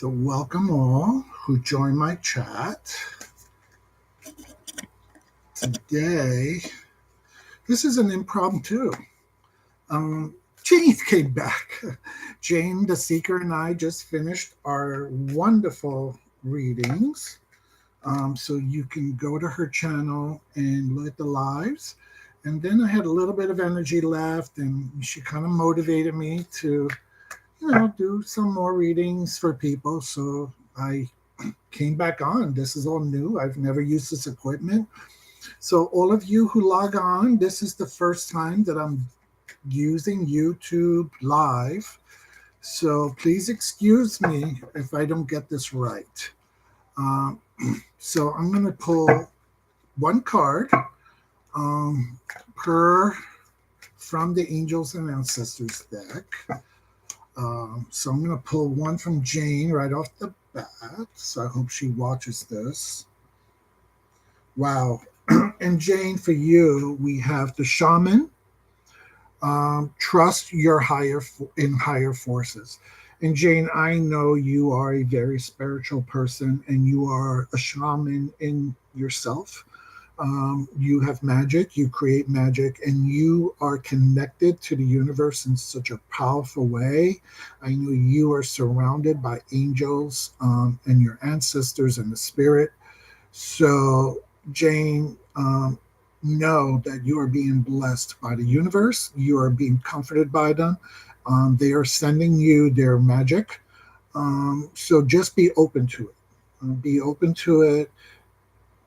So, welcome all who joined my chat today. This is an impromptu. Jane came back. Jane, the Seeker, and I just finished our wonderful readings. So, you can go to her channel and look at the lives. And then I had a little bit of energy left, and she kind of motivated me to, do some more readings for people. So, I came back on. This is all new. I've never used this equipment. So, all of you who log on, this is the first time that I'm using YouTube Live. So, please excuse me if I don't get this right. Um, so, I'm going to pull one card per from the Angels and Ancestors deck. So, I'm going to pull one from Jane right off the bat. So, I hope she watches this. Wow. And Jane, for you, we have the shaman. Trust your higher forces. And Jane, I know you are a very spiritual person, and you are a shaman in yourself. You have magic, you create magic, and you are connected to the universe in such a powerful way. I know you are surrounded by angels and your ancestors and the spirit. So, Jane, know that you are being blessed by the universe. You are being comforted by them. They are sending you their magic. So just be open to it. Be open to it.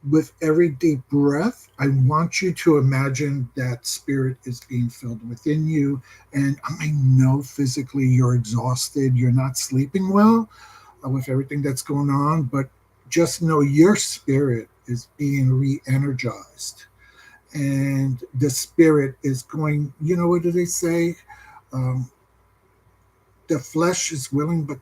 With every deep breath, I want you to imagine that spirit is being filled within you. And I know physically you're exhausted, you're not sleeping well with everything that's going on, but just know your spirit is being re energized. And the spirit is going, what do they say? Um, the flesh is willing, but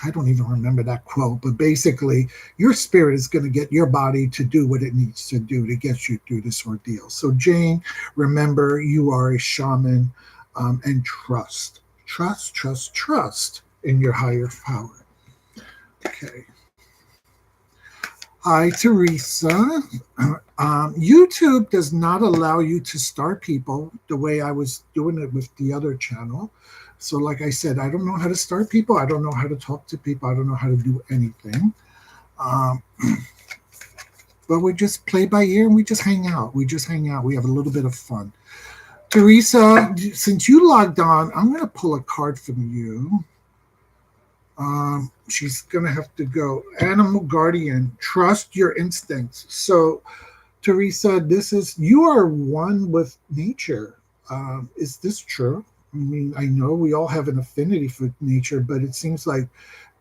I don't even remember that quote, but basically, your spirit is going to get your body to do what it needs to do to get you through this ordeal. So, Jane, remember you are a shaman and trust in your higher power. Okay. Hi, Teresa. YouTube does not allow you to start people the way I was doing it with the other channel. So, like I said, I don't know how to start people. I don't know how to talk to people. I don't know how to do anything. Um, but we just play by ear and we just hang out. We just hang out. We have a little bit of fun. Teresa, since you logged on, I'm going to pull a card from you. She's going to have to go. Animal guardian, trust your instincts. So, Teresa, you are one with nature. Is this true? I mean, I know we all have an affinity for nature, but it seems like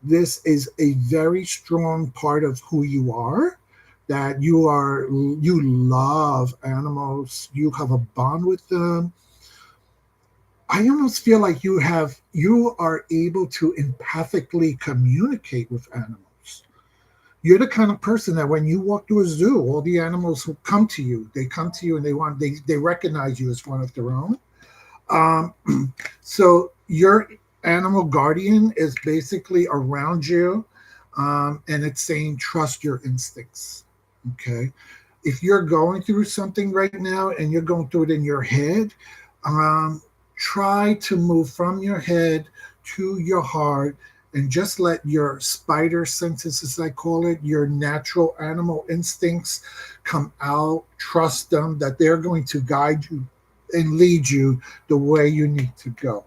this is a very strong part of who you are. That you love animals, you have a bond with them. I almost feel like you are able to empathically communicate with animals. You're the kind of person that when you walk through a zoo, all the animals who come to you, they come to you and they recognize you as one of their own. Um, so your animal guardian is basically around you, and it's saying trust your instincts. Okay, if you're going through something right now and you're going through it in your head, um, try to move from your head to your heart and just let your spider senses, as I call it, your natural animal instincts come out. Trust them that they're going to guide you and lead you the way you need to go.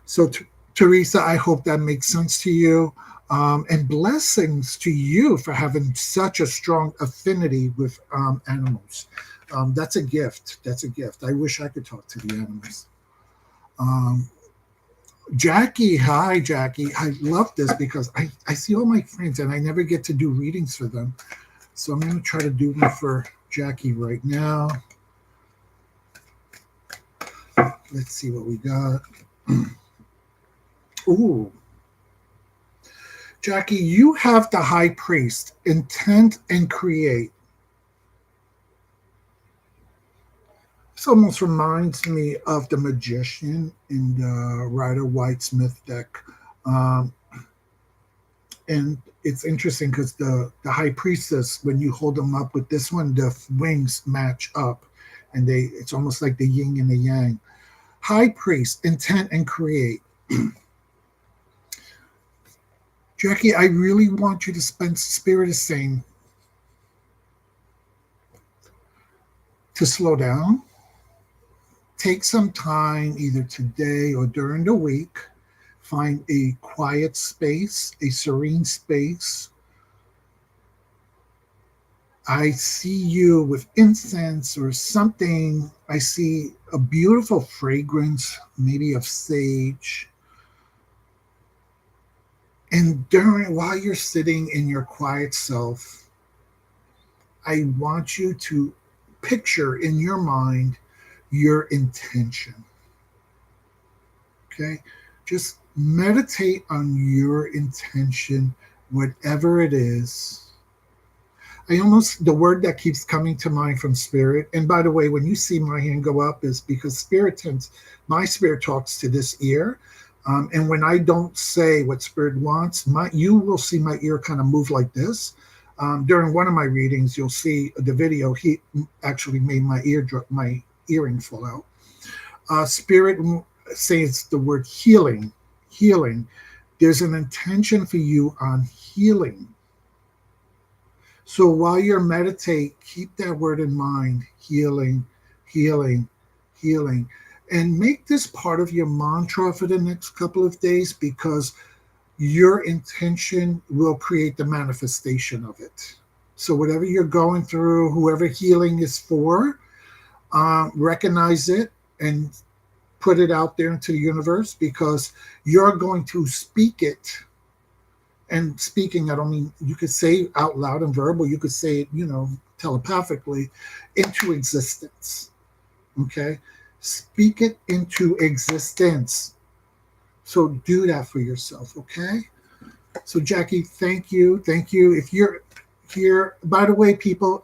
So, Teresa, I hope that makes sense to you. And blessings to you for having such a strong affinity with animals. That's a gift. That's a gift. I wish I could talk to the animals. Um, Jackie, hi, Jackie. I love this because I see all my friends and I never get to do readings for them. So I'm going to try to do one for Jackie right now. Let's see what we got. Ooh. Jackie, you have the high priest, intent and create. This almost reminds me of the magician in the Rider Waite Smith deck. Um, And it's interesting because the high priestess, when you hold them up with this one, the wings match up, and it's almost like the yin and the yang. High priest, intent and create. Jackie, I really want you to spend, Spirit is saying, to slow down. Take some time either today or during the week. Find a quiet space, a serene space. I see you with incense or something. I see a beautiful fragrance, maybe of sage. And while you're sitting in your quiet self, I want you to picture in your mind your intention. Okay? Just meditate on your intention, whatever it is. The word that keeps coming to mind from Spirit, and by the way, when you see my hand go up, is because my Spirit talks to this ear. And when I don't say what Spirit wants, you will see my ear kind of move like this. During one of my readings, you'll see the video. He actually made my earring fall out. Spirit says the word healing. Healing. There's an intention for you on healing. So while you're meditate, keep that word in mind. Healing, healing, healing. And make this part of your mantra for the next couple of days, because your intention will create the manifestation of it. So whatever you're going through, whoever healing is for, recognize it and put it out there into the universe, because you're going to speak it. And speaking, I don't mean you could say out loud and verbal, you could say it, telepathically into existence. Okay? Speak it into existence. So do that for yourself, okay? So Jackie, thank you. Thank you. If you're here, by the way, people,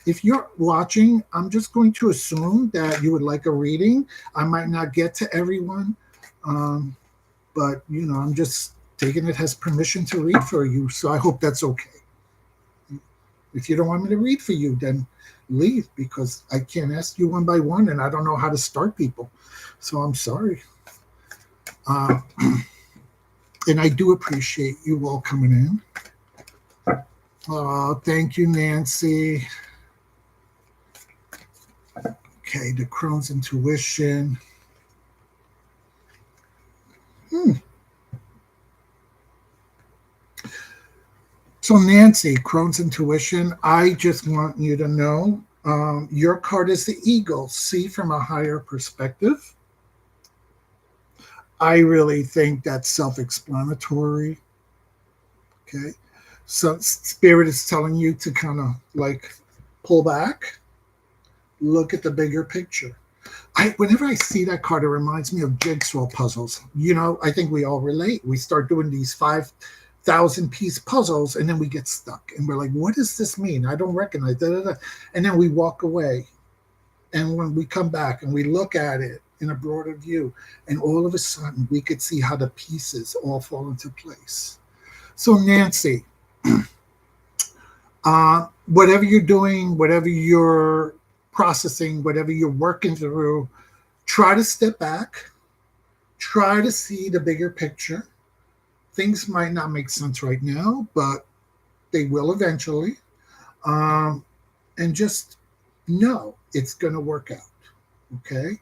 if you're watching, I'm just going to assume that you would like a reading. I might not get to everyone, but I'm just taking it as permission to read for you. So I hope that's okay. If you don't want me to read for you, then leave, because I can't ask you one by one, and I don't know how to start people. So I'm sorry. And I do appreciate you all coming in. Oh, thank you, Nancy. Okay, the Crohn's intuition. So Nancy, Crohn's intuition, I just want you to know your card is the eagle. See from a higher perspective. I really think that's self-explanatory. Okay. So Spirit is telling you to kind of like pull back, look at the bigger picture. Whenever I see that card, it reminds me of jigsaw puzzles. I think we all relate. We start doing these 5,000-piece puzzles, and then we get stuck, and we're like, "What does this mean? I don't recognize." Da, da, da. And then we walk away, and when we come back and we look at it in a broader view, and all of a sudden we could see how the pieces all fall into place. So Nancy, whatever you're doing, whatever you're processing, whatever you're working through, try to step back, try to see the bigger picture. Things might not make sense right now, but they will eventually. And just know it's going to work out. Okay?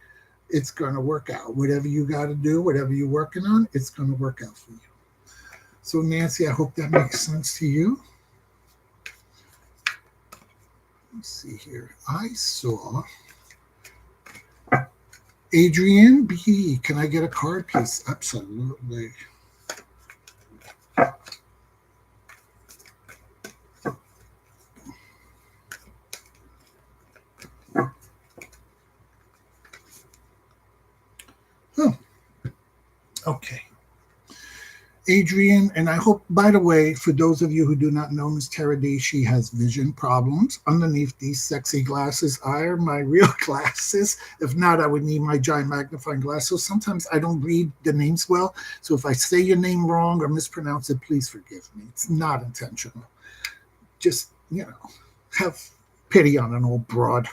It's going to work out. Whatever you got to do, whatever you're working on, it's going to work out for you. So, Nancy, I hope that makes sense to you. Let's see here. I saw Adrienne B. Can I get a card, please? Absolutely. Oh, okay. Adrian, and I hope, by the way, for those of you who do not know Miss Terady, she has vision problems. Underneath these sexy glasses are my real glasses. If not, I would need my giant magnifying glass. So sometimes I don't read the names well. So if I say your name wrong or mispronounce it, please forgive me. It's not intentional. Just, have pity on an old broad.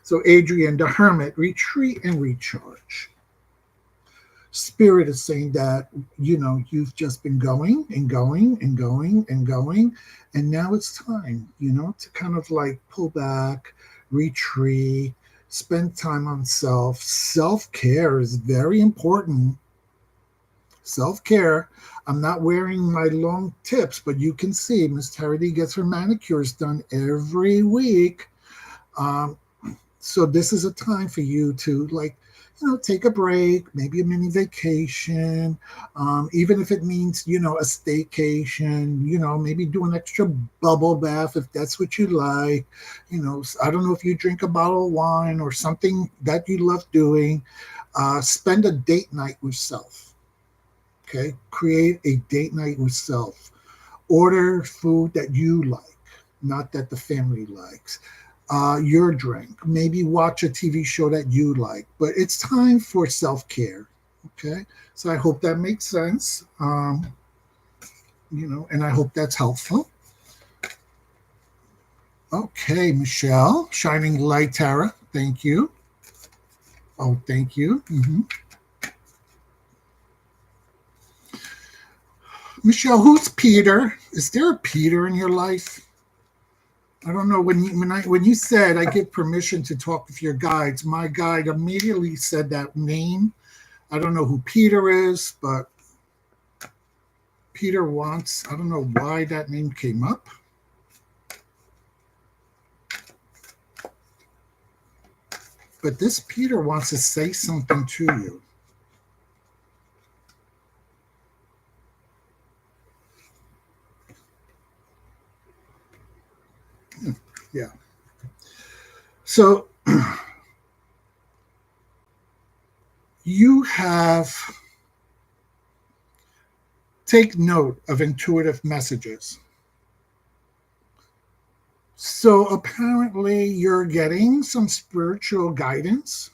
So Adrian, the hermit, retreat and recharge. Spirit is saying that you've just been going and going and going and going, and now it's time to kind of like pull back, retreat, spend time on self-care is very important. Self-care. I'm not wearing my long tips, but you can see Miss Terady gets her manicures done every week. So this is a time for you to take a break, maybe a mini vacation, even if it means, a staycation, maybe do an extra bubble bath if that's what you like. I don't know if you drink a bottle of wine or something that you love doing. Spend a date night with self. Okay. Create a date night with self. Order food that you like, not that the family likes. Your drink. Maybe watch a TV show that you like, but it's time for self-care. Okay, so I hope that makes sense. And I hope that's helpful. Okay, Michelle, Shining Light Tara, thank you. Oh, thank you. Michelle, who's Peter? Is there a Peter in your life? I don't know, when you said I give permission to talk with your guides, my guide immediately said that name. I don't know who Peter is, but Peter wants, I don't know why that name came up. But this Peter wants to say something to you. Yeah. So you take note of intuitive messages. So apparently you're getting some spiritual guidance.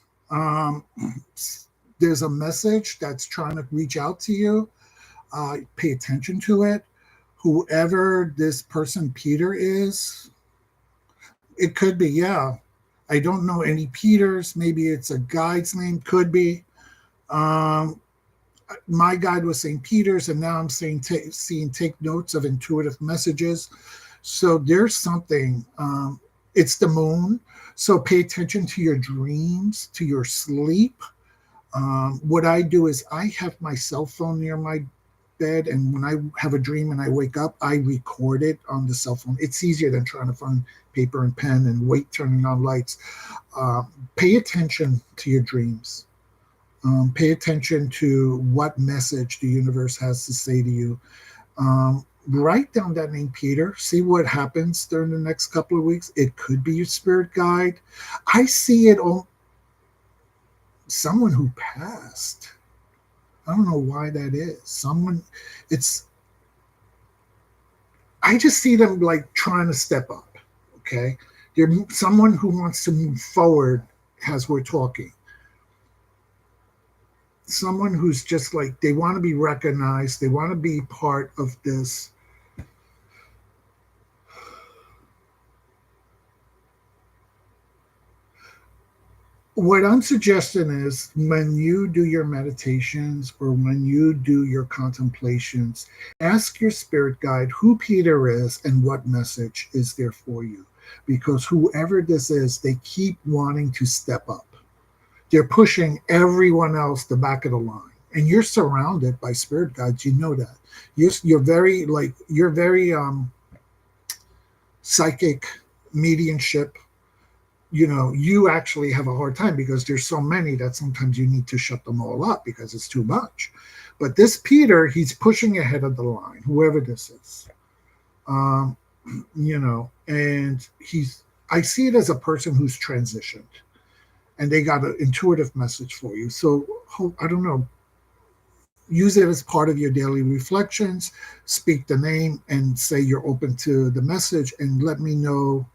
There's a message that's trying to reach out to you. Pay attention to it. Whoever this person Peter is, it could be, yeah. I don't know any Peters. Maybe it's a guide's name. Could be. My guide was saying Peters, and now I'm saying take notes of intuitive messages. So there's something. It's the moon. So pay attention to your dreams, to your sleep. What I do is I have my cell phone near my bed, and when I have a dream and I wake up, I record it on the cell phone. It's easier than trying to find paper and pen and wait turning on lights. Pay attention to your dreams. Pay attention to what message the universe has to say to you. Write down that name, Peter. See what happens during the next couple of weeks. It could be your spirit guide. I see it on someone who passed. I don't know why that is. I just see them like trying to step up. Okay. They're someone who wants to move forward as we're talking. Someone who's just like, they want to be recognized. They want to be part of this. What I'm suggesting is when you do your meditations or when you do your contemplations, ask your spirit guide who Peter is and what message is there for you. Because whoever this is, they keep wanting to step up. They're pushing everyone else the back of the line. And you're surrounded by spirit guides. You know that. You're very psychic, mediumship. You actually have a hard time because there's so many that sometimes you need to shut them all up because it's too much. But this Peter, he's pushing ahead of the line, whoever this is. And I see it as a person who's transitioned and they got an intuitive message for you. So I don't know. use it as part of your daily reflections. Speak the name and say you're open to the message, and let me know.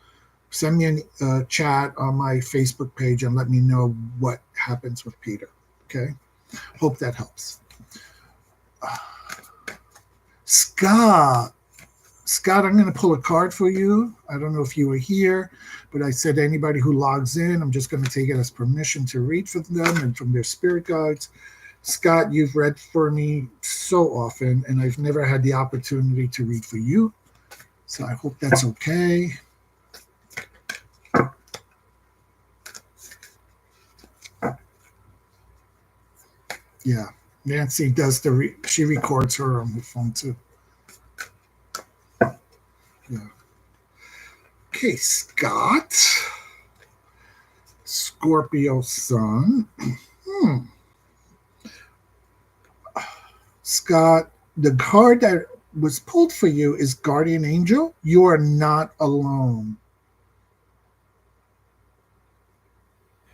Send me a chat on my Facebook page and let me know what happens with Peter. Okay. Hope that helps. Scott. Scott, I'm going to pull a card for you. I don't know if you were here, but I said anybody who logs in, I'm just going to take it as permission to read for them and from their spirit guides. Scott, you've read for me so often, and I've never had the opportunity to read for you. So I hope that's okay. Yeah, Nancy does she records her on her phone too. Yeah. Okay, Scott. Scorpio Sun. Scott, the card that was pulled for you is Guardian Angel. You are not alone.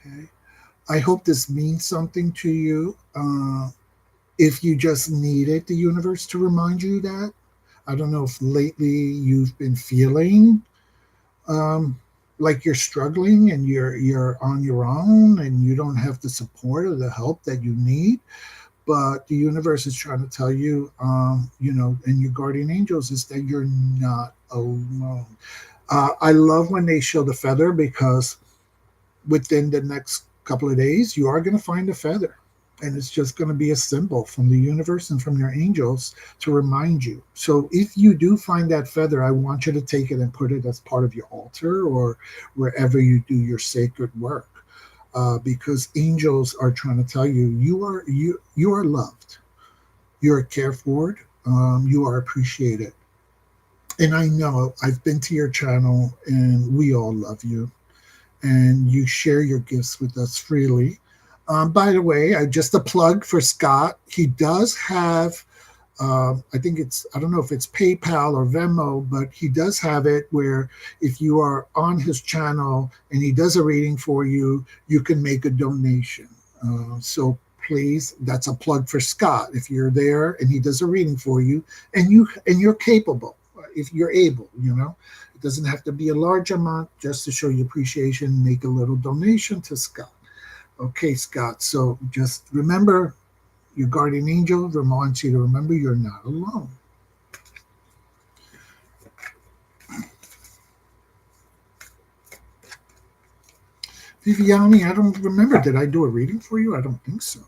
Okay. I hope this means something to you. If you just needed the universe to remind you that, I don't know if lately you've been feeling um, like you're struggling and you're on your own and you don't have the support or the help that you need. But the universe is trying to tell you, and your guardian angels is that you're not alone. I love when they show the feather because within the next couple of days, you are going to find a feather. And it's just going to be a symbol from the universe and from your angels to remind you. So if you do find that feather, I want you to take it and put it as part of your altar or wherever you do your sacred work. Because angels are trying to tell you you are loved, you are cared for, you are appreciated. And I know I've been to your channel, and we all love you, and you share your gifts with us freely. By the way, just a plug for Scott. He does have, I don't know if it's PayPal or Venmo, but he does have it where if you are on his channel and he does a reading for you, you can make a donation. So please, that's a plug for Scott. If you're there and he does a reading for you, and you're capable, if you're able, it doesn't have to be a large amount. Just to show you appreciation, make a little donation to Scott. Okay, Scott. So just remember, your guardian angel reminds you to remember you're not alone. Viviani, I don't remember. Did I do a reading for you? I don't think so.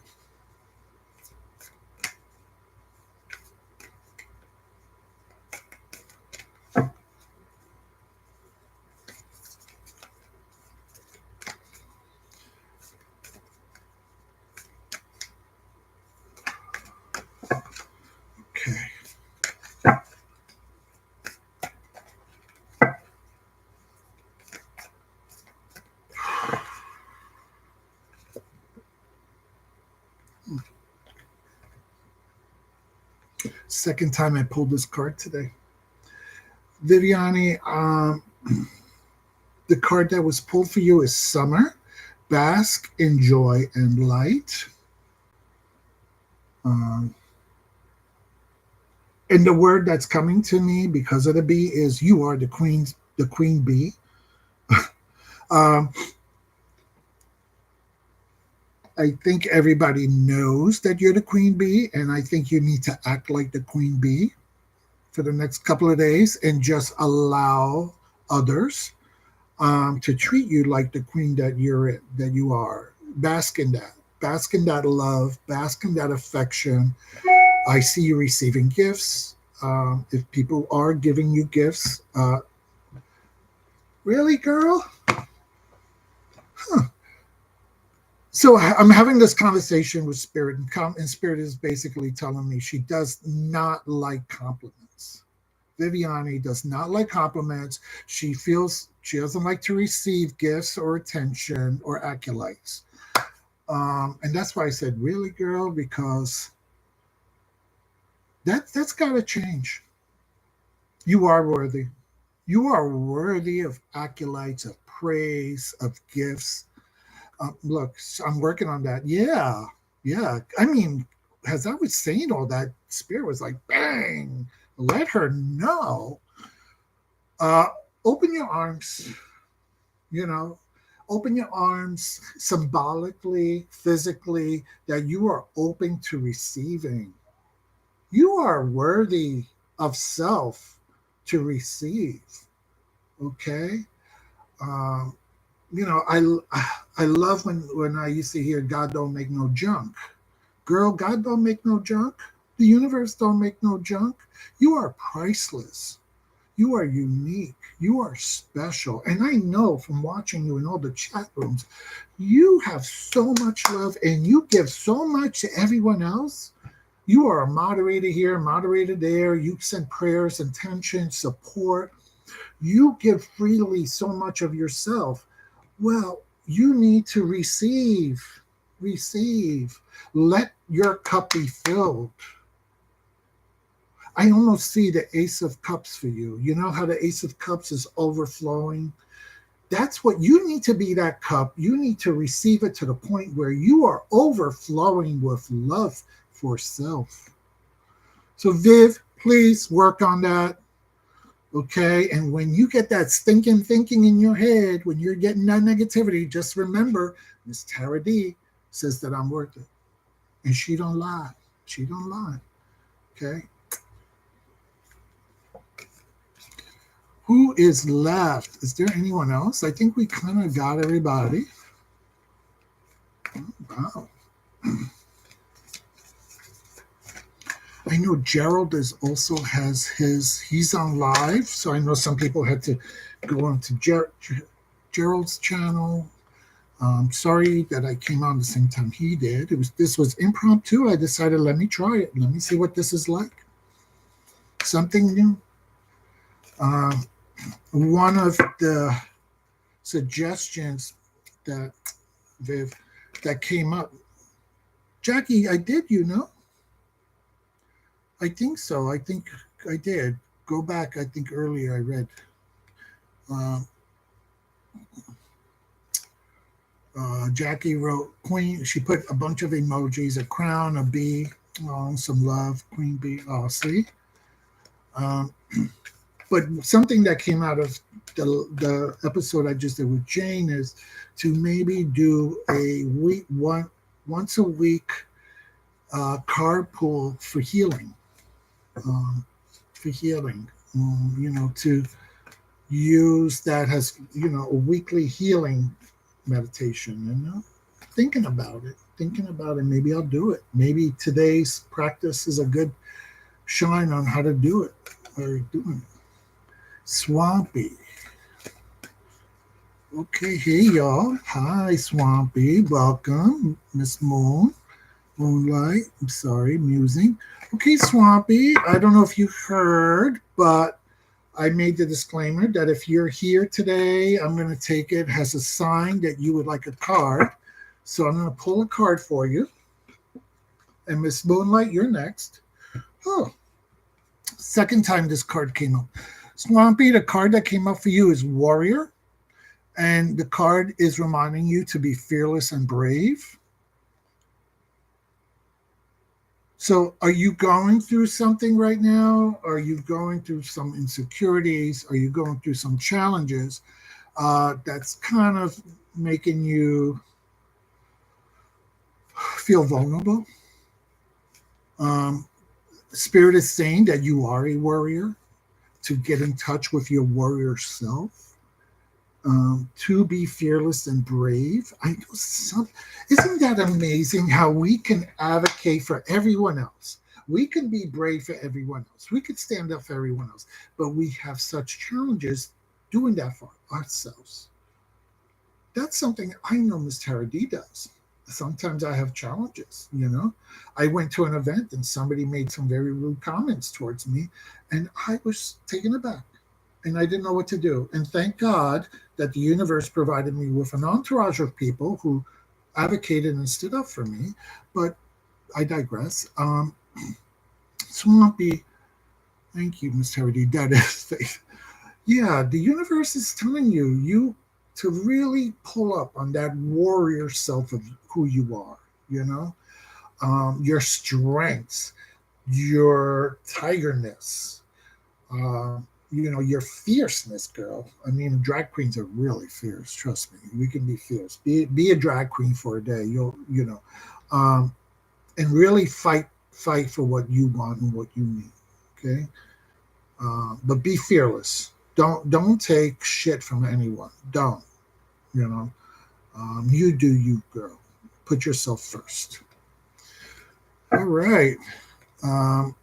Okay. Second time I pulled this card today. Viviani, the card that was pulled for you is Summer. Bask in joy and light. Um, and the word that's coming to me because of the bee is you are the queen bee. um, I think everybody knows that you're the queen bee, and I think you need to act like the queen bee for the next couple of days and just allow others to treat you like the queen that you are. Bask in that love, bask in that affection. I see you receiving gifts. If people are giving you gifts, really, girl? Huh. So I'm having this conversation with Spirit, and Spirit is basically telling me she does not like compliments. Viviani does not like compliments. She feels she doesn't like to receive gifts or attention or accolades. And that's why I said, really, girl, because that's got to change. You are worthy. You are worthy of accolades, of praise, of gifts. Look, I'm working on that. Yeah, yeah. I mean, as I was saying all that, Spirit was like, bang, let her know. Uh, Open your arms, you know, open your arms symbolically, physically, that you are open to receiving. You are worthy of self to receive. Okay. Um, I love when I used to hear God don't make no junk. Girl, God don't make no junk. The universe don't make no junk. You are priceless. You are unique. You are special. And I know from watching you in all the chat rooms, you have so much love and you give so much to everyone else. You are a moderator here, moderator there. You send prayers, intention, support. You give freely so much of yourself. Well, you need to receive. Receive. Let your cup be filled. I almost see the Ace of Cups for you. You know how the Ace of Cups is overflowing? That's what you need to be, that cup. You need to receive it to the point where you are overflowing with love for self. So, Viv, please work on that. Okay. And when you get that stinking thinking in your head, when you're getting that negativity, just remember Miss Tara D says that I'm worth it. And she don't lie. She don't lie. Okay. Who is left? Is there anyone else? I think we kind of got everybody. Oh, wow. I know Gerald is also has he's on live, so I know some people had to go onto Gerald's channel. Sorry that I came on the same time he did. This was impromptu. I decided, let me try it. Let me see what this is like. Something new. One of the suggestions that Viv that came up, Jackie, I did, I think so. I think I did. Go back. I think earlier I read. Jackie wrote Queen. She put a bunch of emojis: a crown, a bee, some love, Queen Bee. Oh, see. But something that came out of the episode I just did with Jane is to maybe do a once a week card pull for healing. To use that as a weekly healing meditation. Thinking about it. Maybe I'll do it. Maybe today's practice is a good shine on how to do it or doing it. Swampy. Okay, hey y'all. Hi, Swampy. Welcome, Miss Moonlight. I'm sorry, musing. Okay, Swampy. I don't know if you heard, but I made the disclaimer that if you're here today, I'm going to take it as a sign that you would like a card. So I'm going to pull a card for you. And Miss Moonlight, you're next. Oh, second time this card came up. Swampy, the card that came up for you is Warrior. And the card is reminding you to be fearless and brave. So are you going through something right now? Are you going through some insecurities? Are you going through some challenges that's kind of making you feel vulnerable? Spirit is saying that you are a warrior, to get in touch with your warrior self, to be fearless and brave. I know isn't that amazing how we can advocate for everyone else? We can be brave for everyone else. We could stand up for everyone else, but we have such challenges doing that for ourselves. That's something I know Miss Tara D does. Sometimes I have challenges, I went to an event and somebody made some very rude comments towards me, and I was taken aback. And I didn't know what to do. And thank God that the universe provided me with an entourage of people who advocated and stood up for me. But I digress. Swampy, thank you, Miss Hardy. That is faith. Yeah, the universe is telling you to really pull up on that warrior self of who you are, your strengths, your tigerness, your fierceness, girl. I mean, drag queens are really fierce. Trust me, we can be fierce. Be a drag queen for a day. Um, and really fight for what you want and what you need. Okay, but be fearless. Don't take shit from anyone. Don't. You know, you do you, girl. Put yourself first. All right. Um,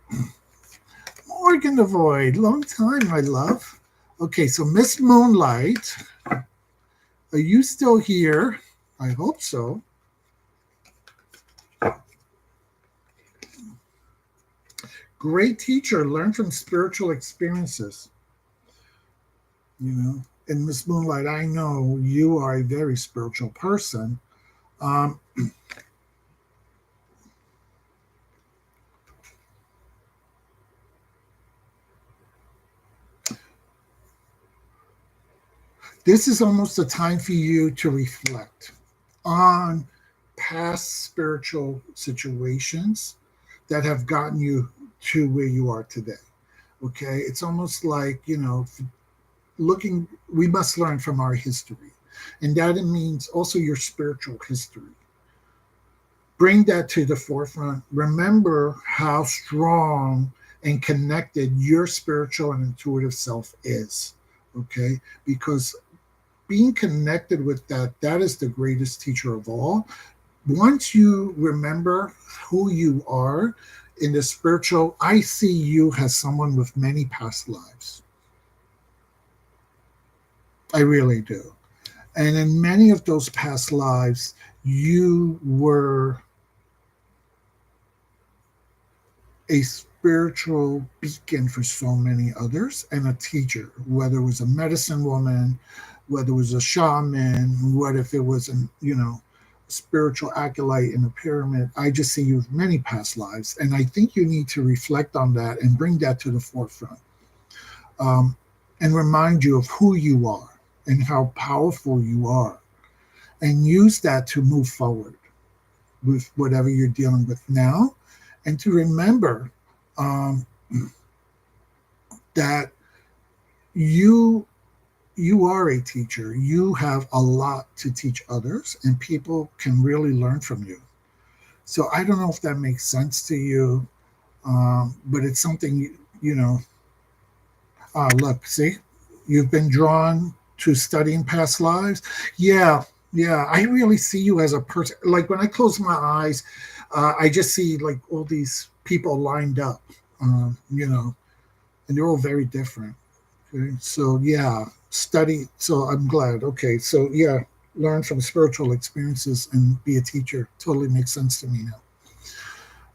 Morgan the Void, long time, my love. Okay, so Miss Moonlight, are you still here? I hope so. Great teacher, learn from spiritual experiences. And Miss Moonlight, I know you are a very spiritual person. Um, this is almost a time for you to reflect on past spiritual situations that have gotten you to where you are today. Okay, it's almost like, looking, we must learn from our history, and that it means also your spiritual history. Bring that to the forefront. Remember how strong and connected your spiritual and intuitive self is. Okay, because being connected with that is the greatest teacher of all. Once you remember who you are in the spiritual, I see you as someone with many past lives. I really do. And in many of those past lives, you were a spiritual beacon for so many others and a teacher, whether it was a medicine woman, whether it was a shaman, what if it was spiritual acolyte in a pyramid. I just see you with many past lives. And I think you need to reflect on that and bring that to the forefront. And remind you of who you are and how powerful you are. And use that to move forward with whatever you're dealing with now. And to remember um, that you are a teacher. You have a lot to teach others, and people can really learn from you. So I don't know if that makes sense to you, but it's something look, see, you've been drawn to studying past lives. Yeah, yeah. I really see you as a person. Like when I close my eyes, I just see like all these people lined up, and they're all very different. Okay, so yeah, study. So I'm glad. Okay, so yeah, learn from spiritual experiences and be a teacher. Totally makes sense to me now.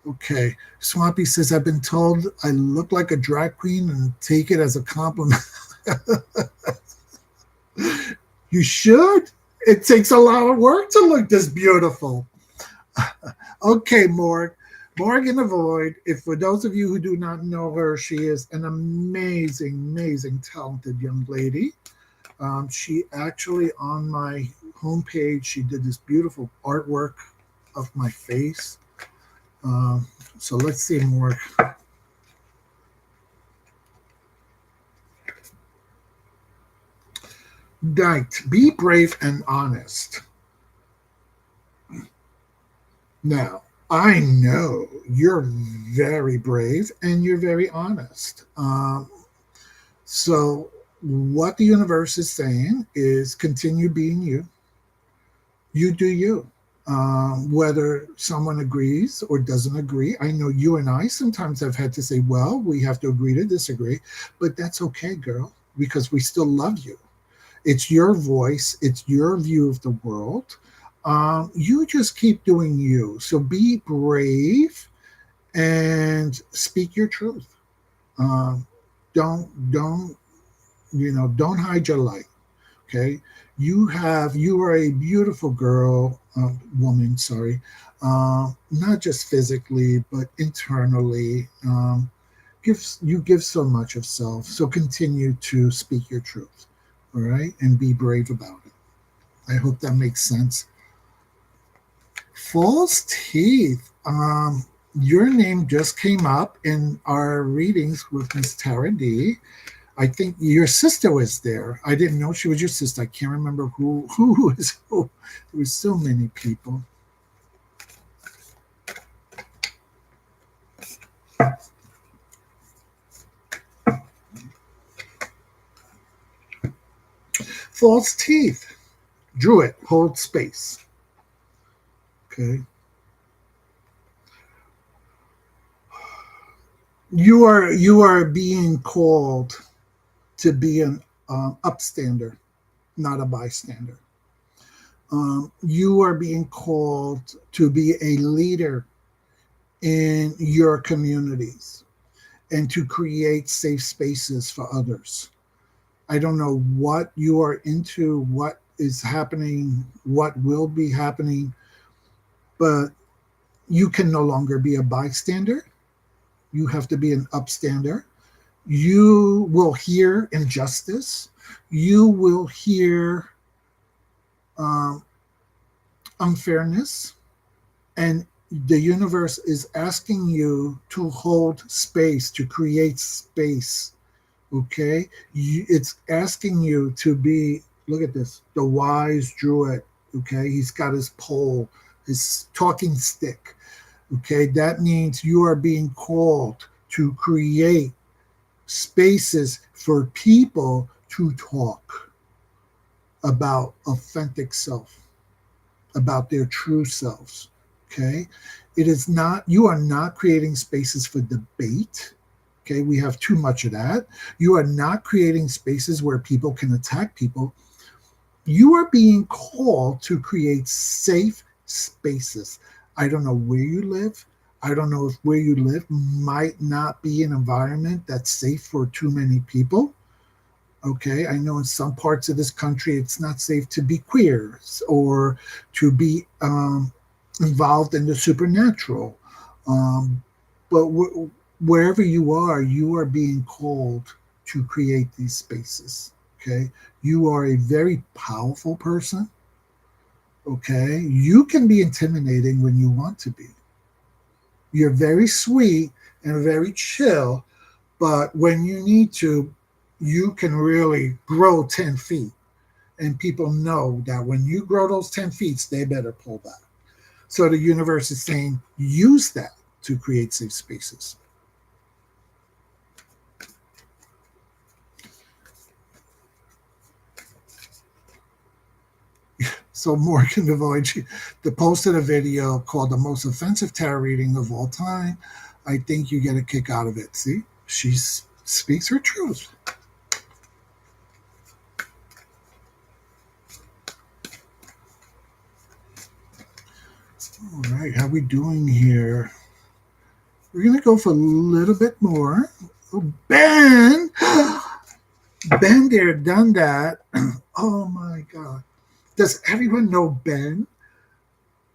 Okay, Swampy says I've been told I look like a drag queen and take it as a compliment. You should. It takes a lot of work to look this beautiful. Okay, Morgan Avoid. If for those of you who do not know her, she is an amazing, amazing, talented young lady. She actually on my homepage, she did this beautiful artwork of my face. So let's see more. Right. Be brave and honest. Now, I know you're very brave and you're very honest. So, what the universe is saying is continue being you. You do you. Whether someone agrees or doesn't agree, I know you and I sometimes have had to say, well, we have to agree to disagree, but that's okay, girl, because we still love you. It's your voice, it's your view of the world. You just keep doing you. So be brave and speak your truth. Um, don't don't hide your light. Okay, you are a beautiful girl, woman. Sorry, not just physically but internally. You give so much of self. So continue to speak your truth. All right, and be brave about it. I hope that makes sense. False teeth. Your name just came up in our readings with Miss Tara D. I think your sister was there. I didn't know she was your sister. I can't remember who was who. There was so many people. False teeth. Druid, hold space. Okay. You are being called to be an upstander, not a bystander. You are being called to be a leader in your communities and to create safe spaces for others. I don't know what you are into, what is happening, what will be happening, but you can no longer be a bystander. You have to be an upstander. You will hear injustice. You will hear um, unfairness. And the universe is asking you to hold space, to create space. Okay? It's asking you to be, look at this, the wise druid. Okay? He's got his pole, his talking stick. Okay? That means you are being called to create spaces for people to talk about authentic self, about their true selves. Okay. It is not, you are not creating spaces for debate. Okay. We have too much of that. You are not creating spaces where people can attack people. You are being called to create safe spaces. I don't know where you live. I don't know if where you live might not be an environment that's safe for too many people. Okay, I know in some parts of this country it's not safe to be queer or to be involved in the supernatural. Um, but wherever you are being called to create these spaces. Okay, you are a very powerful person. Okay, you can be intimidating when you want to be. You're very sweet and very chill, but when you need to, you can really grow 10 feet. And people know that when you grow those 10 feet, they better pull back. So the universe is saying, use that to create safe spaces. So Morgan Devoy, the posted a video called The Most Offensive Tarot Reading of All Time. I think you get a kick out of it. See, she speaks her truth. All right, how we doing here? We're gonna go for a little bit more. Oh, Ben, Ben there done that. Oh my God! Does everyone know Ben?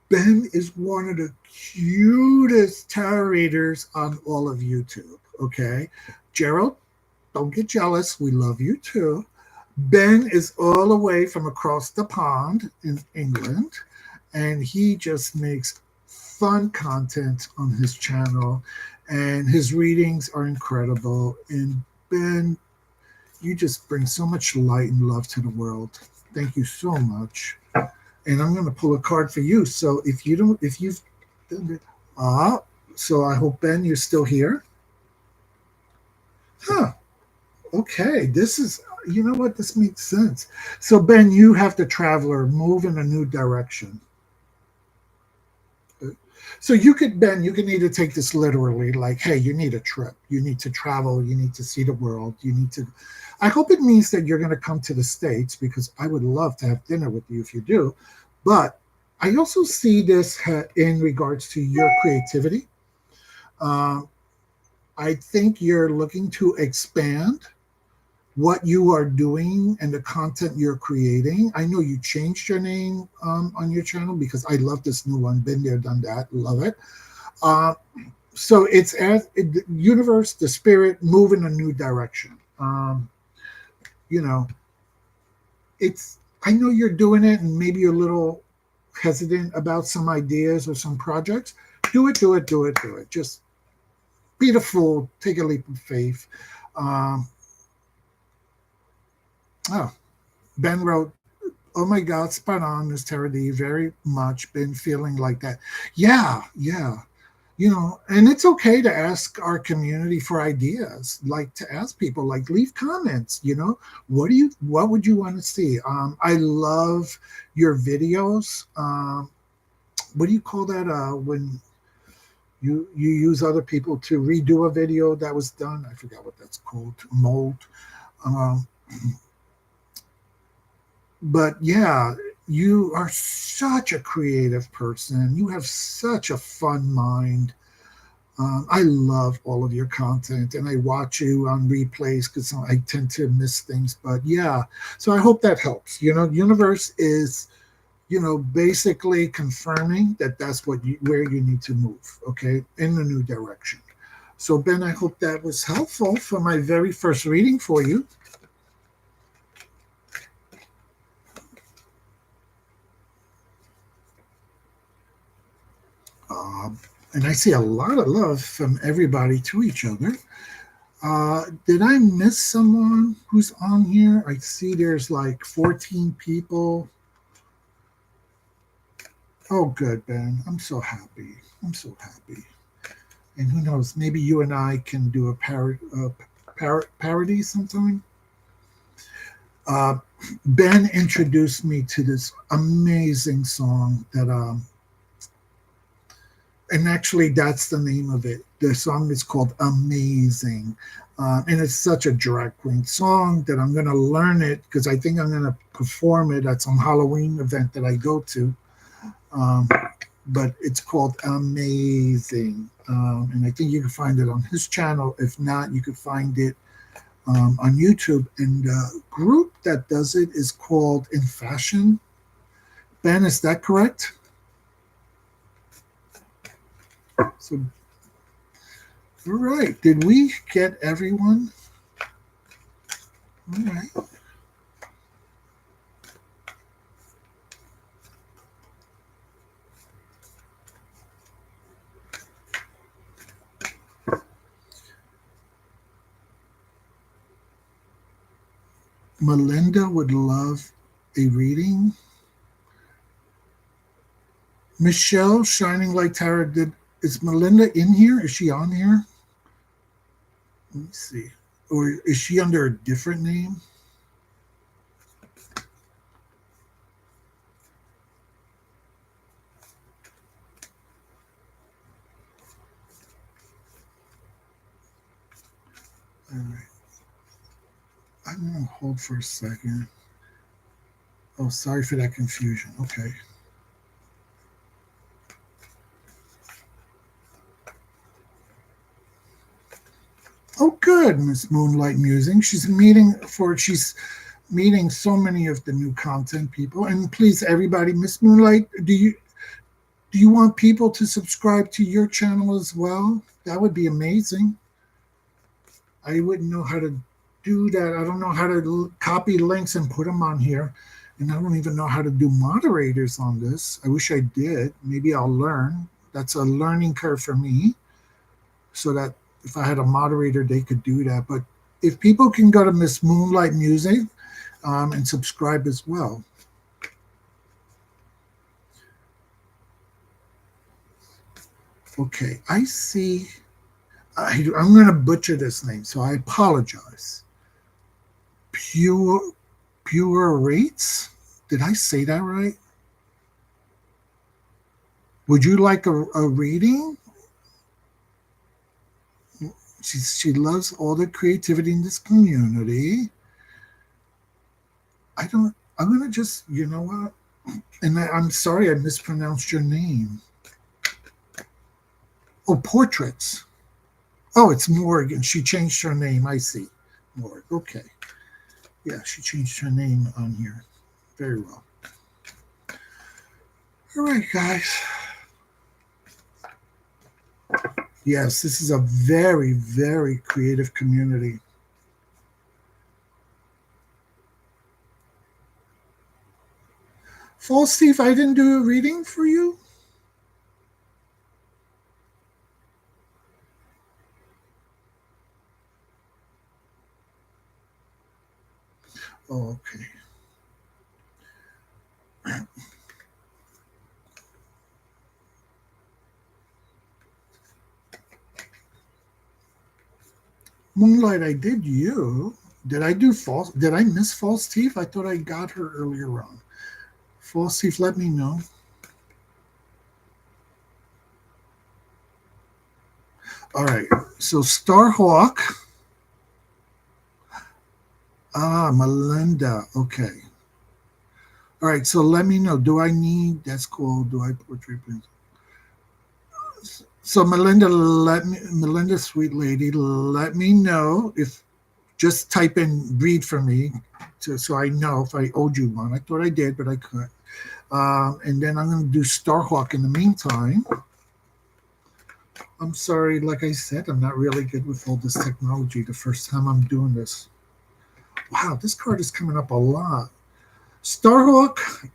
Ben is one of the cutest tarot readers on all of YouTube. Okay, Gerald, don't get jealous. We love you too. Ben is all the way from across the pond in England, and he just makes fun content on his channel, and his readings are incredible. And Ben, you just bring so much light and love to the world. Thank you so much. And I'm going to pull a card for you. So if you've done it, so I hope Ben, you're still here. Huh. Okay. This is, you know what? This makes sense. So Ben, you have to travel or move in a new direction. So you could, Ben, you can either take this literally, like, hey, you need a trip, you need to travel, you need to see the world, you need to. I hope it means that you're going to come to the States because I would love to have dinner with you if you do. But I also see this in regards to your creativity. Um, I think you're looking to expand what you are doing and the content you're creating. I know you changed your name on your channel because I love this new one. Been there, done that. Love it. Uh, so it's as the universe, the spirit, move in a new direction. You know, it's. I know you're doing it, and maybe you're a little hesitant about some ideas or some projects, do it, do it, do it, do it. Just be the fool, take a leap of faith. Um, oh, Ben wrote, "Oh my God, spot on, Miss Tara D. Very much been feeling like that." Yeah, yeah. And it's okay to ask our community for ideas, like to ask people, like leave comments. What would you want to see? I love your videos. What do you call that? When you use other people to redo a video that was done? I forgot what that's called. Mold. Um, but yeah, you are such a creative person. You have such a fun mind. I love all of your content, and I watch you on replays because I tend to miss things. But yeah, so I hope that helps. Universe is, basically confirming that that's where you need to move. Okay, in a new direction. So Ben, I hope that was helpful for my very first reading for you. Uh, and I see a lot of love from everybody to each other. Did I miss someone who's on here? I see there's like 14 people. Oh, good, Ben. I'm so happy. I'm so happy. And who knows? Maybe you and I can do a parody sometime. Uh, Ben introduced me to this amazing song and actually that's the name of it. The song is called Amazing. And it's such a drag queen song that I'm going to learn it because I think I'm going to perform it at some Halloween event that I go to. Um, but it's called Amazing. And I think you can find it on his channel. If not, you can find it on YouTube. And the group that does it is called In Fashion. Ben, is that correct? So, all right. Did we get everyone? All right. Melinda would love a reading. Michelle, Shining Like Tara, is Melinda in here? Is she on here? Let me see. Or is she under a different name? All right. I'm going to hold for a second. Oh, sorry for that confusion. Okay. Oh, good, Miss Moonlight Musing. She's meeting so many of the new content people. And please, everybody, Miss Moonlight, do you want people to subscribe to your channel as well? That would be amazing. I wouldn't know how to do that. I don't know how to copy links and put them on here. And I don't even know how to do moderators on this. I wish I did. Maybe I'll learn. That's a learning curve for me. So that if I had a moderator, they could do that. But if people can go to Miss Moonlight Music and subscribe as well. Okay, I see. I'm going to butcher this name, so I apologize. Pure Rates? Did I say that right? Would you like a reading? She loves all the creativity in this community. I'm going to just, you know what? And I'm sorry I mispronounced your name. Oh, Portraits. Oh, it's Morgan. She changed her name. I see. Morgan. Okay. Yeah, she changed her name on here. Very well. All right, guys. Yes, this is a very, very creative community. False Steve, I didn't do a reading for you. Oh, okay. Moonlight, I did you. Did I do false? Did I miss False Thief? I thought I got her earlier on. False Thief, let me know. All right. So Starhawk. Ah, Melinda. Okay. All right. So let me know. Do I need? That's cool. Do I portray? So Melinda, Melinda, sweet lady, let me know if just type in read for me, so I know if I owed you one. I thought I did, but I couldn't. And then I'm going to do Starhawk in the meantime. I'm sorry, like I said, I'm not really good with all this technology. The first time I'm doing this. Wow, this card is coming up a lot. Starhawk.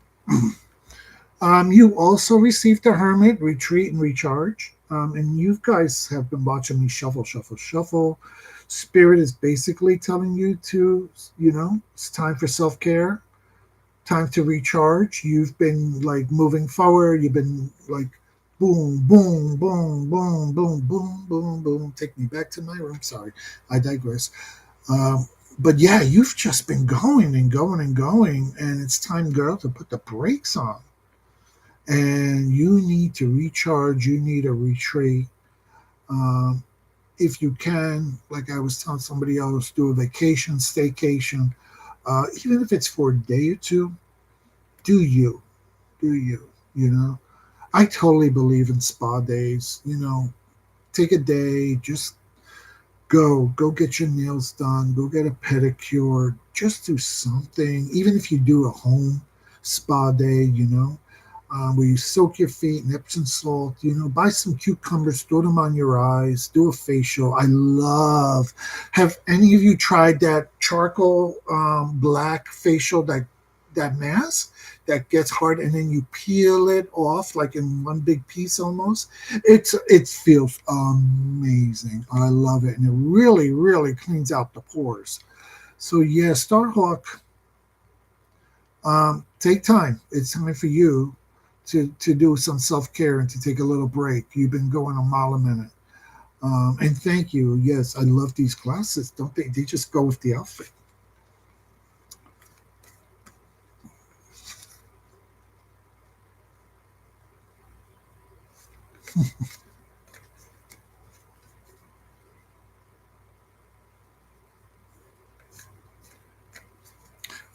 You also received the Hermit, Retreat, and Recharge. And you guys have been watching me shuffle, shuffle, shuffle. Spirit is basically telling you to, it's time for self care, time to recharge. You've been like moving forward. You've been like boom, boom, boom, boom, boom, boom, boom, boom. Take me back to my room. Sorry, I digress. But yeah, you've just been going and going and going. And it's time, girl, to put the brakes on, and you need to recharge. You need a retreat. Um, if you can, like I was telling somebody else, do a vacation, staycation, even if it's for a day or two. Do you? Do you? You know, I totally believe in spa days. Take a day, just go get your nails done, go get a pedicure, just do something. Even if you do a home spa day, where you soak your feet in Epsom salt, buy some cucumbers, throw them on your eyes, do a facial. I love. Have any of you tried that charcoal black facial, that mask that gets hard and then you peel it off like in one big piece almost? It feels amazing. I love it, and it really really cleans out the pores. So yeah, Starhawk, take time. It's time for you to do some self care and to take a little break. You've been going a mile a minute. And thank you. Yes, I love these glasses. Don't they? They just go with the outfit.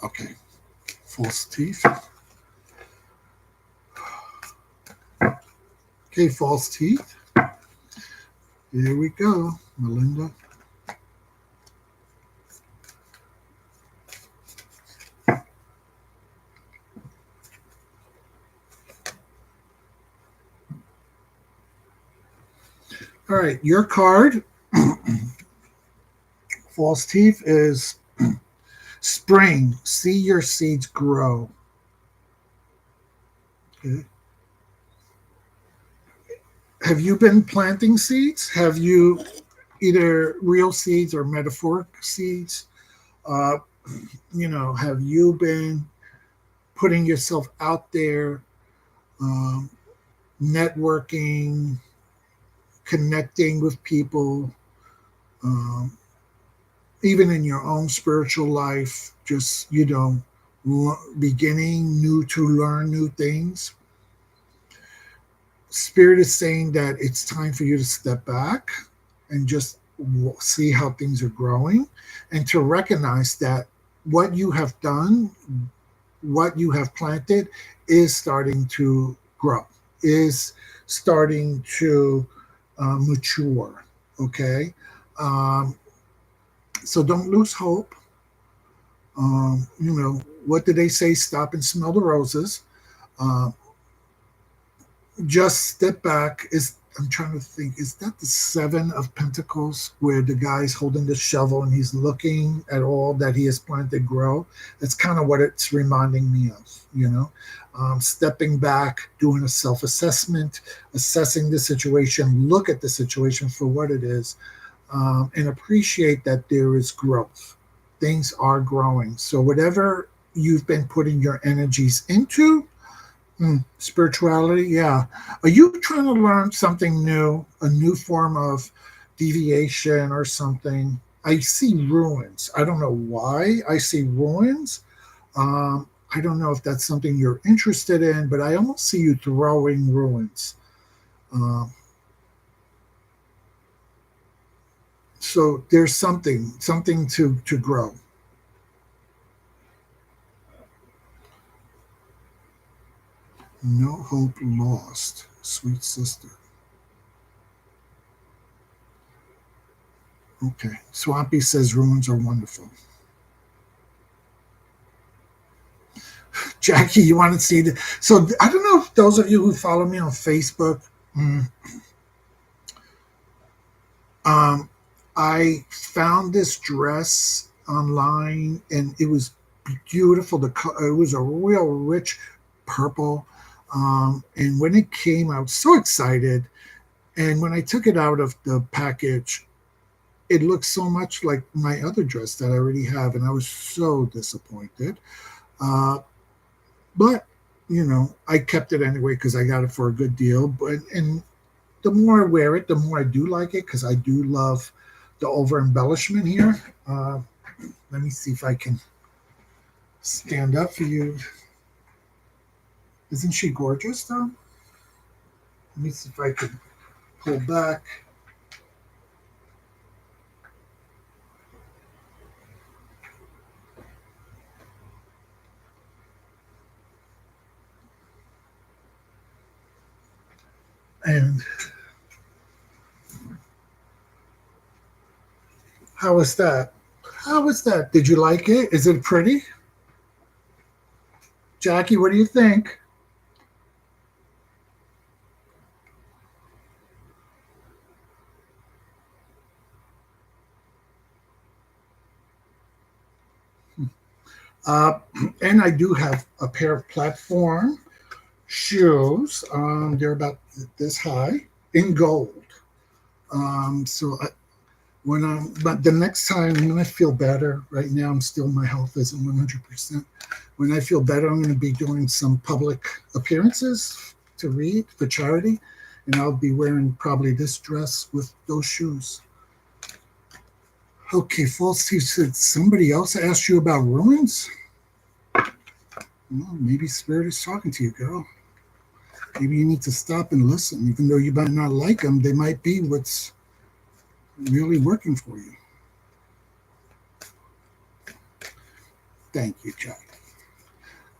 Okay, false teeth. Okay, false teeth. Here we go, Melinda. All right, your card, false teeth, is spring. See your seeds grow. Okay. Have you been planting seeds? Have you either real seeds or metaphoric seeds? Uh, have you been putting yourself out there, um, networking, connecting with people, um, even in your own spiritual life, just, beginning new to learn new things? Spirit is saying that it's time for you to step back and just see how things are growing, and to recognize that what you have done, what you have planted, is starting to grow, is starting to mature. Okay. Um, so don't lose hope. What do they say? Stop and smell the roses. Um, just step back. Is I'm trying to think, is that the Seven of Pentacles where the guy's holding the shovel and he's looking at all that he has planted grow? That's kind of what it's reminding me of, stepping back, doing a self assessment, assessing the situation, look at the situation for what it is, and appreciate that there is growth. Things are growing. So, whatever you've been putting your energies into, spirituality, yeah. Are you trying to learn something new, a new form of deviation or something? I see ruins. I don't know why I see ruins. I don't know if that's something you're interested in, but I almost see you throwing ruins. Um, so there's something to grow. No hope lost, sweet sister. Okay. Swampy says ruins are wonderful. Jackie, you want to see the? So I don't know if those of you who follow me on Facebook, mm, um, I found this dress online and it was beautiful. It was a real rich purple, and when it came, I was so excited. And when I took it out of the package, it looked so much like my other dress that I already have, and I was so disappointed. Uh, but I kept it anyway because I got it for a good deal. But and the more I wear it, the more I do like it because I do love the over embellishment here. Let me see if I can stand up for you. Isn't she gorgeous though? Let me see if I can pull back. And how was that? How was that? Did you like it? Is it pretty? Jackie, what do you think? Uh, and I do have a pair of platform shoes. They're about this high in gold. So but the next time when I feel better, right now I'm still, my health isn't 100%. When I feel better, I'm going to be doing some public appearances to read for charity, and I'll be wearing probably this dress with those shoes. Okay, False Steve said somebody else asked you about ruins. Well, maybe Spirit is talking to you, girl. Maybe you need to stop and listen. Even though you might not like them, they might be what's really working for you. Thank you, Jack.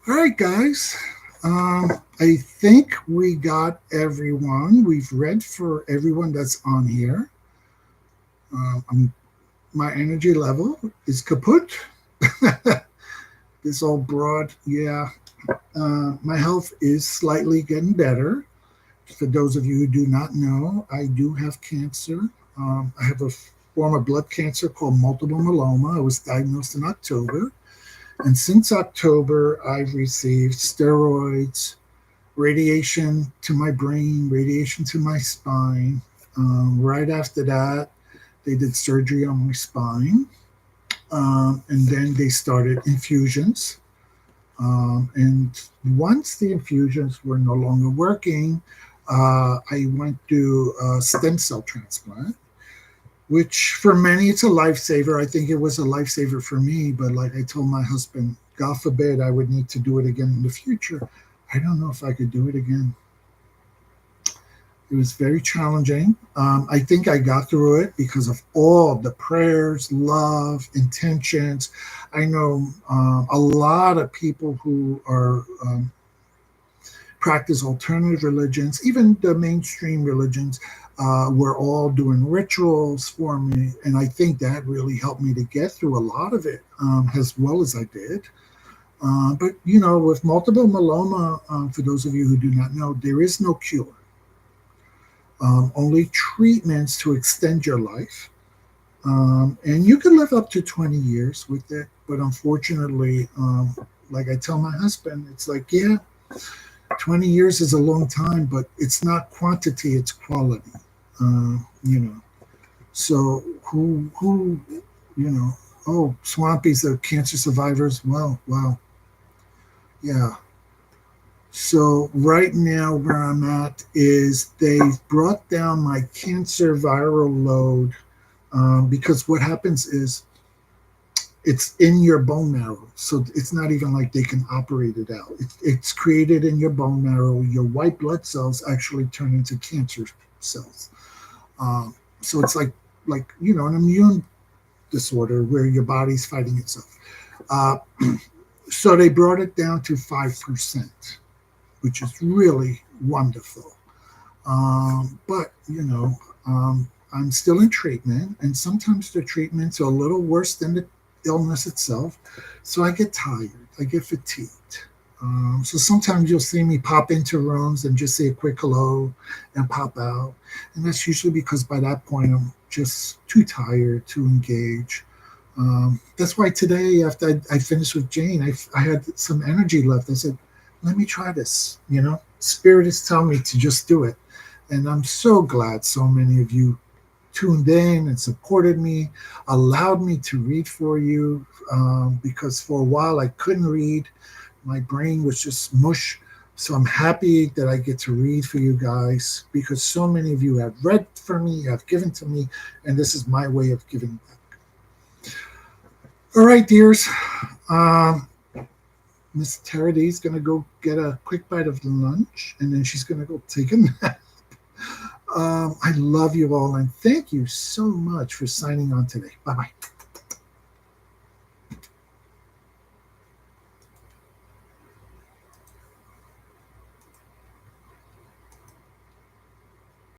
All right, guys. I think we got everyone. We've read for everyone that's on here. My energy level is kaput. This old broad, yeah. My health is slightly getting better. For those of you who do not know, I do have cancer. I have a form of blood cancer called multiple myeloma. I was diagnosed in October. And since October, I've received steroids, radiation to my brain, radiation to my spine. Right after that, they did surgery on my spine. And then they started infusions. And once the infusions were no longer working, I went to a stem cell transplant, which for many it's a lifesaver. I think it was a lifesaver for me, but like I told my husband, God forbid I would need to do it again in the future. I don't know if I could do it again. It was very challenging. I think I got through it because of all the prayers, love, intentions. I know a lot of people who are practice alternative religions, even the mainstream religions, were all doing rituals for me. And I think that really helped me to get through a lot of it as well as I did. But, with multiple myeloma, for those of you who do not know, there is no cure. only treatments to extend your life. And you can live up to 20 years with it. But unfortunately, like I tell my husband, it's like, yeah, 20 years is a long time, but it's not quantity, it's quality. You know, so you know, oh, Swampy's a cancer survivor as well. Wow. Yeah. So right now where I'm at is they've brought down my cancer viral load, because what happens is it's in your bone marrow. So it's not even like they can operate it out. It's created in your bone marrow. Your white blood cells actually turn into cancer cells. So it's like an immune disorder where your body's fighting itself. Uh, so they brought it down to 5%, which is really wonderful. But I'm still in treatment, and sometimes the treatments are a little worse than the illness itself. So I get tired, I get fatigued. So sometimes you'll see me pop into rooms and just say a quick hello and pop out. And that's usually because by that point I'm just too tired to engage. That's why today, after I finished with Jane, I had some energy left. I said, let me try this. Spirit is telling me to just do it. And I'm so glad so many of you tuned in and supported me, allowed me to read for you, because for a while I couldn't read. My brain was just mush. So I'm happy that I get to read for you guys because so many of you have read for me, have given to me, and this is my way of giving back. All right, dears. Um, Miss Taraday is going to go get a quick bite of lunch, and then she's going to go take a nap. I love you all, and thank you so much for signing on today. Bye bye.